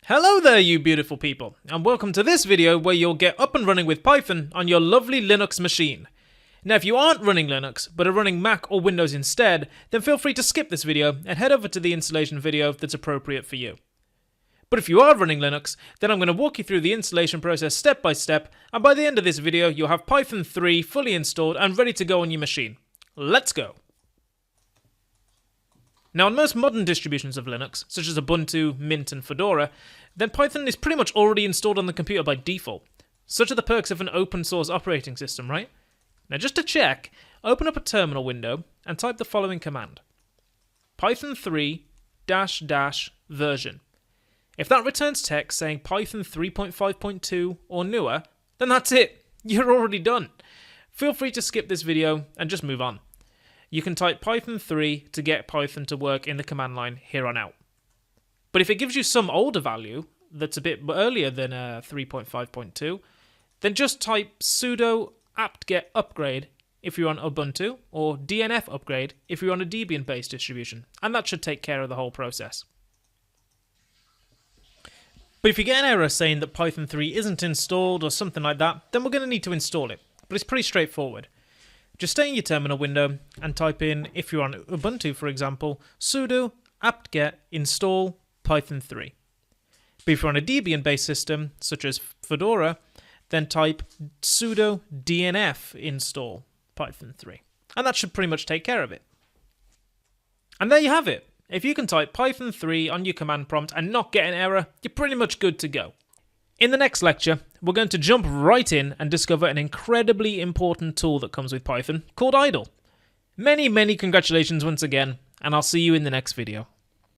Hello there, you beautiful people, and welcome to this video where you'll get up and running with Python on your lovely Linux machine. Now, if you aren't running Linux, but are running Mac or Windows instead, then feel free to skip this video and head over to the installation video that's appropriate for you. But if you are running Linux, then I'm going to walk you through the installation process step by step, and by the end of this video, you'll have Python 3 fully installed and ready to go on your machine. Let's go! Now, on most modern distributions of Linux, such as Ubuntu, Mint, and Fedora, then Python is pretty much already installed on the computer by default. Such are the perks of an open source operating system, right? Now, just to check, open up a terminal window and type the following command: Python 3 -- version. If that returns text saying Python 3.5.2 or newer, then that's it. You're already done. Feel free to skip this video and just move on. You can type Python 3 to get Python to work in the command line here on out. But if it gives you some older value that's a bit earlier than 3.5.2, then just type sudo apt-get upgrade if you're on Ubuntu, or dnf upgrade if you're on a Debian-based distribution, and that should take care of the whole process. But if you get an error saying that Python 3 isn't installed or something like that, then we're going to need to install it. But it's pretty straightforward. Just stay in your terminal window and type in, if you're on Ubuntu for example, sudo apt-get install Python 3. But if you're on a Debian-based system, such as Fedora, then type sudo dnf install Python 3. And that should pretty much take care of it. And there you have it. If you can type Python 3 on your command prompt and not get an error, you're pretty much good to go. In the next lecture, we're going to jump right in and discover an incredibly important tool that comes with Python called idle. Many congratulations once again, and I'll see you in the next video.